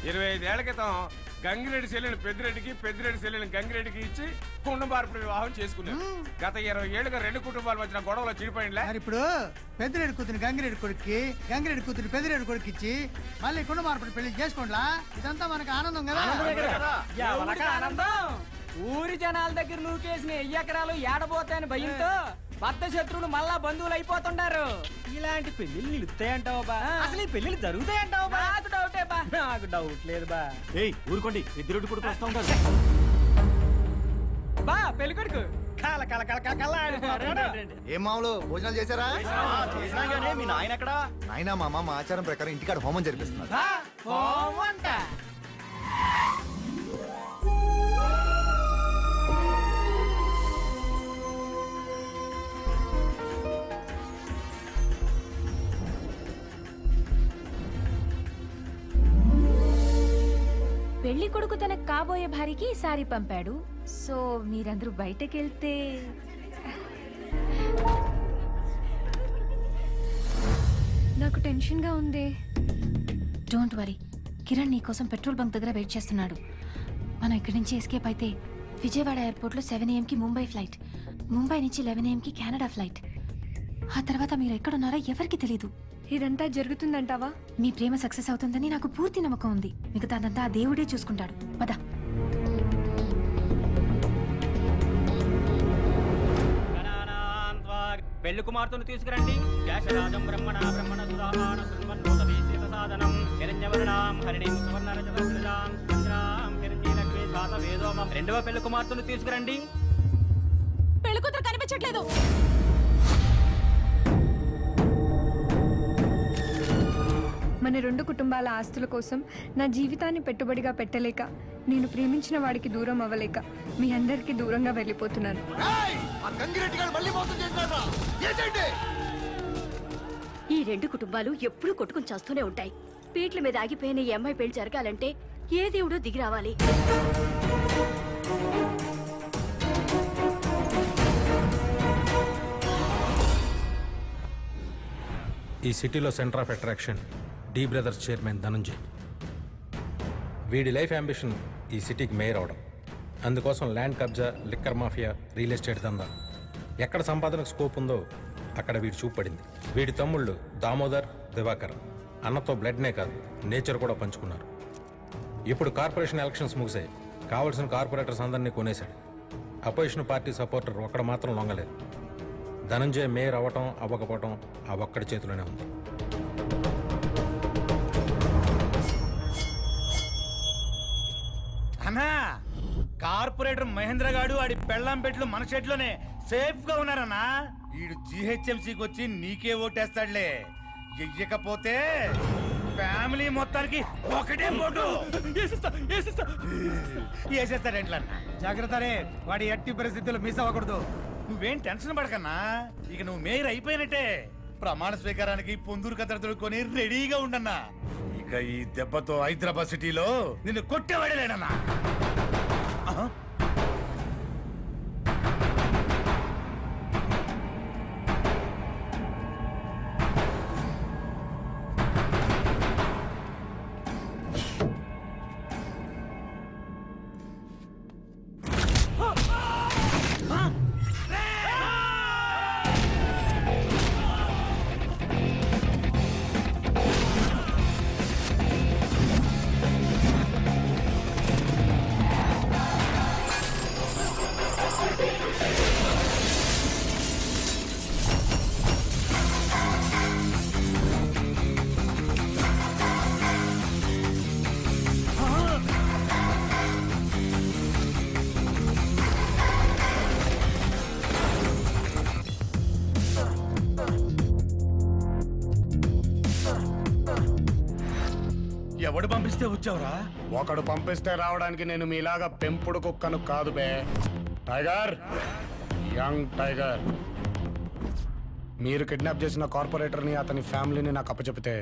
25 ఏళ్ల క్రితం గంగిరెడ్డి చెల్లెని పెద్దిరెడ్డికి, పెద్దిరెడ్డి చెల్లెని గంగిరెడ్డికి ఇచ్చి కుండ మార్పిడి వివాహం చేసుకున్నారు. గత 20 ఏళ్ళుగా 2 కుటుంబాల మధ్య గొడవలో చీడిపోయిందిలే. మరి ఇప్పుడు పెద్దిరెడ్డి కూతురు గంగిరెడ్డి కొడుక్కి, గంగిరెడ్డి కూతురు పెద్దిరెడ్డి కొడుకు ఇచ్చి మళ్ళీ కుండ మార్పిడి పెళ్లి చేసుకోండిలా. ఇదంతా మనకు ఆనందం కదా. ఆనందం. ఊరి జనాల దగ్గర నూకేసిన 1000 ఎకరాలు ఏడబోతాయని భయంతో భర్త శత్రువులు మళ్ళా బంధువులు అయిపోతున్నారు. ఇలాంటి పెళ్లిళ్ళు నిలుస్తాయంటావు బా? అసలు ఈ పెళ్లిళ్ళు జరుగుతాయంటావు బా? నాకు డౌటే బా. నాకు డౌట్ లేదు బా. ఏయ్ ఊరుకోండి, పెద్దిరెడ్డి కొడుకు వస్తా ఉంటారు. బా పెళ్లి కొడుకు కల కల కల కల కల ఆడిపోతున్నాడు. ఏం మామూలు భోజనాలు చేశారా? చేసినా గానీ మీ నాయన ఎక్కడా? నాయనా మా అమ్మ ఆచారం ప్రకారం ఇంటికాడ హోమం జరిపిస్తున్నారు. బా, హోమంట. పెళ్లి కొడుకు తనకు కాబోయే భార్యకి సారీ పంపాడు. సో మీరందరూ బయటకెళ్తే నాకు టెన్షన్ గా ఉంది. డోంట్ వరీ, కిరణ్ నీ కోసం పెట్రోల్ బంక్ దగ్గర వెయిట్ చేస్తున్నాడు. మనం ఇక్కడి నుంచి ఎస్కేప్ అయితే విజయవాడ ఎయిర్పోర్ట్ లో 7 AM కి ముంబై ఫ్లైట్, ముంబై నుంచి 11 AM కి కెనడా ఫ్లైట్. ఆ తర్వాత మీరు ఎక్కడున్నారో ఎవరికి తెలీదు. ఇదంతా జరుగుతుందంటావా? మీ ప్రేమ సక్సెస్ అవుతుందని నాకు పూర్తి నమ్మకం ఉంది. మిగతాదంతా ఆ దేవుడే చూసుకుంటాడు. పద. పెళ్లి కుమార్తెను తీసుకురండి. వ్యాసరాజం బ్రహ్మణ బ్రహ్మణ సురామాన సున్మన్నోతీసిత సాధనం హిరణ్యవర్ణాం హరిణీం సువర్ణరజతాం చంద్రాం హిరణ్యలక్ష్మీ ధాత వేదోమ. రెండవ పెళ్లి కుమార్తెను తీసుకురండి. పెళ్లి కూతురు కనిపించట్లేదు. మన 2 కుటుంబాల ఆస్తుల కోసం నా జీవితాన్ని పెట్టుబడిగా పెట్టలేక, నేను ప్రేమించిన వాడికి దూరం అవ్వలేక మీ అందరికీ దూరంగా వెళ్ళిపోతున్నాను. ఈ 2 కుటుంబాలు ఎప్పుడూ కొట్టుకుని చేస్తూనే ఉంటాయి. పీట్ల మీద ఆగిపోయిన ఈ అమ్మాయి పెళ్లి జరగాలంటే ఏ దేవుడో దిగి రావాలి. ఈ సిటీలో centre of attraction D brothers chairman Dhananjay. వీడి లైఫ్ అంబిషన్ ఈ సిటీకి మేయర్ అవడం. అందుకోసం ల్యాండ్ కబ్జా, లిక్కర్ మాఫియా, రియల్ ఎస్టేట్ దందా, ఎక్కడ సంపాదనకు స్కోప్ ఉందో అక్కడ వీడి చూపడింది. వీడి తమ్ముళ్ళు దామోదర్, దివాకర్ అన్నతో బ్లడ్నే కాదు నేచర్ కూడా పంచుకున్నారు. ఇప్పుడు కార్పొరేషన్ ఎలక్షన్స్ ముగిశాయి. కావలసిన కార్పొరేటర్స్ అందరినీ కొనేశాడు. అపోజిషన్ పార్టీ సపోర్టర్ ఒక్కడ మాత్రం లొంగలేదు. ధనంజయ్ మేయర్ అవ్వటం అవ్వకపోవటం ఆ ఒక్కడి చేతిలోనే ఉంది. అన్నా, కార్పొరేటర్ మహేంద్ర గాడు ఆడి పెళ్ళాం పెట్లు మన చేతిలోనే సేఫ్ గా ఉన్నారన్నా. వీడు జిహెచ్ఎంసీకి వచ్చి నీకే ఓటేస్తాడులే. ఎయ్యకపోతే ఫ్యామిలీ మొత్తానికి ఒకటే ఓటు వేసేస్తాడేంట్లన్నా. జాగ్రత్త రే, వాడి ఎట్టి పరిస్థితుల్లో మిస్ అవ్వకూడదు. నువ్వేం టెన్షన్ పడకన్నా, ఇక నువ్వు మేయర్ అయిపోయినట్టే. ప్రమాణ స్వీకారానికి పొందూరు కథలు కొని రెడీగా ఉండన్నా. ఇక ఈ దెబ్బతో హైదరాబాద్ సిటీలో నిన్ను కొట్టేవాడలేనన్నా. ఎవడు పంపిస్తే వచ్చావురా? ఒకడు పంపిస్తే రావడానికి నేను మీలాగా పెంపుడు కుక్కను కాదు బే. Tiger, young tiger. మీరు కిడ్నాప్ చేసిన కార్పొరేటర్ని, అతని ఫ్యామిలీని నాకు అప్పచెప్పితే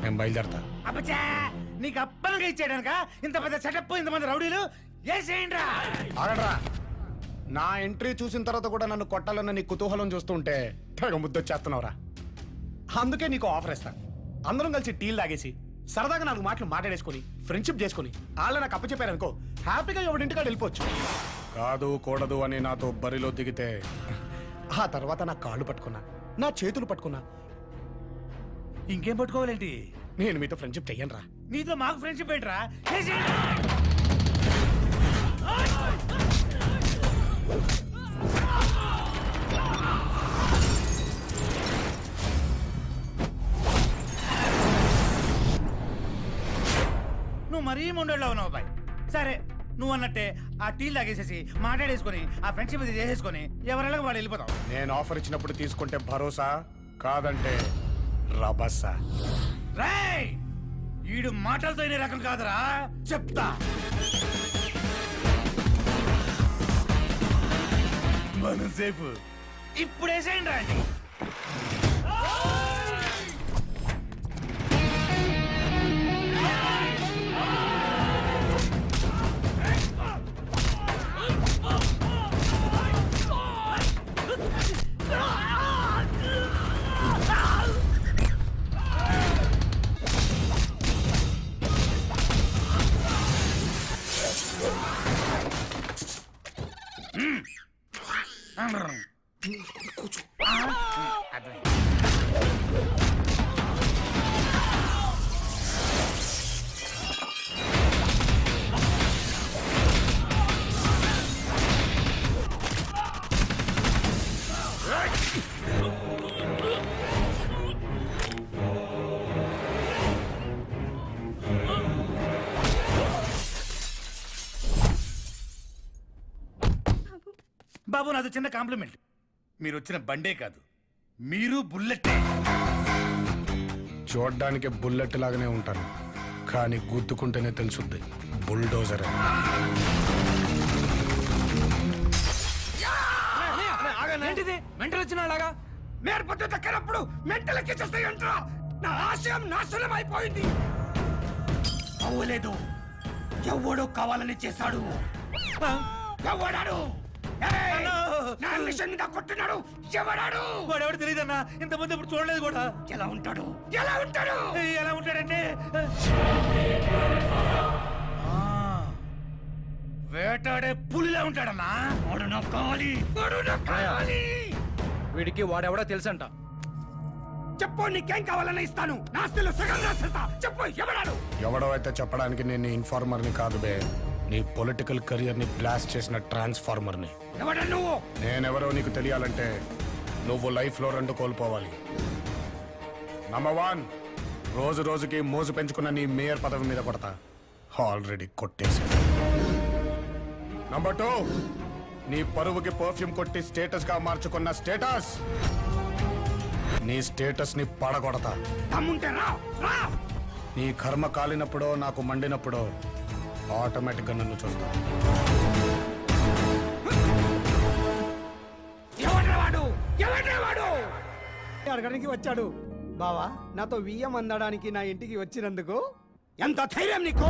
నేను బయలుదేరతా. అబ్బచ్చా, నీకు అప్పలుగా ఇచ్చాడనక ఇంత పెద్ద సెటప్, ఇంతమంది రౌడీలు ఏసేయండిరా. ఆగడ్రా. నా ఎంట్రీ చూసిన తర్వాత కూడా నన్ను కొట్టాలన్న నీ కుతూహలం చూస్తుంటే తెగ ముద్దొచ్చేస్తున్నావురా. అందుకే నీకు ఆఫర్ ఇస్తాను. అందరం కలిసి టీలు తాగేసి సరదాగా 4 మాటలు మాట్లాడేసుకొని ఫ్రెండ్షిప్ చేసుకొని వాళ్ళ నాకు అప్పచెప్పారనుకో హ్యాపీగా ఎవరింటికాడ వెళ్ళిపోవచ్చు. కాదు కూడదు అని నాతో బరిలో దిగితే ఆ తర్వాత నా కాళ్ళు పట్టుకున్నా, నా చేతులు పట్టుకున్నా. ఇంకేం పట్టుకోవాలేంటి? నేను మీతో ఫ్రెండ్షిప్ చెయ్యను రా. నీతో మాకు ఫ్రెండ్షిప్ ఏంట్రా? చేసేయండి. నువ్వు మరీ ముండోళ్ళ ఉన్నావు బాయ్. సరే నువ్వు అన్నట్టే ఆ టీలు తాగేసేసి మాట్లాడేసుకొని ఆ ఫ్రెండ్షిప్ ఇది చేసేసుకొని ఎవరెళ్ళకి వాడు వెళ్ళిపోతావు. నేను ఆఫర్ ఇచ్చినప్పుడు తీసుకుంటే భరోసా, కాదంటే రభసా. రేయ్ ఈడు మాటలతో అయిన రకం కాదురా, చెప్తా. మనం సేపు ఇప్పుడు వేసేయండి రండి. బాబు నాది చిన్న కాంప్లిమెంట్. మీరు వచ్చిన బండే కాదు, మీరు బుల్లెట్టే. చూడ్డానికి బుల్లెట్ లాగానే ఉంటాను, కానీ గుద్దుకుంటేనే తెలుసుద్ది బుల్డోజర్ అని. ఏంటిది మెంటల్ వచ్చిన లాగా? మేర్పట్టు దక్కనప్పుడు మెంటల్ ఎక్కించేస్తాయంట్రా. నా ఆశయం నాశనం అయిపోయింది. అవ్వలేదు, ఎవడో కావాలని చేశాడు. ఎవడాడు? నా మిషన్ మీద కొట్టున్నాడు. ఎవడాడు? వాడెవడు తెలియదన్నా, ఇంతమంది ఇప్పుడు చూడలేదు కూడా. ఎలా ఉంటాడు? ఎలా ఉంటాడు? ఎలా ఉంటాడంటే వేటాడే పులిలా ఉంటాడన్నా. వాడు నాకు కావాలి, వాడు నాకు కావాలి. వీడికి వాడెవడో తెలుసంట. చెప్పు, నీకేం కావాలని ఇస్తాను. నాస్తిలో సగం రాసేస్తా. చెప్పు, ఎవడాడు? ఎవడో అయితే చెప్పడానికి నేను ఇన్ఫార్మర్ని కాదు బే, నీ పొలిటికల్ కెరియర్ ని బ్లాస్ట్ చేసిన ట్రాన్స్ఫార్మర్ని. ఎవడా నువ్వు? నేనెవరో నీకు తెలియాలంటే నువ్వు లైఫ్ లో 2 కోల్పోవాలి. నంబర్ 1, రోజు రోజుకి మోజు పెంచుకున్న నీ మేయర్ పదవి మీద కొడతా, ఆల్రెడీ కొట్టేసి. నంబర్ 2, నీ పరువుకి పర్ఫ్యూమ్ కొట్టి స్టేటస్ గా మార్చుకున్న స్టేటస్, నీ స్టేటస్ ని పడగొడతా. తమ్ముంటే రా, రా. నీ కర్మ కాలినప్పుడో నాకు మండినప్పుడో ఆటోమేటిక్ గా నన్ను చూస్తా. అడగడానికి వచ్చాడు. బావా నాతో వియ్యం అందడానికి నా ఇంటికి వచ్చినందుకు ఎంత ధైర్యం నీకు?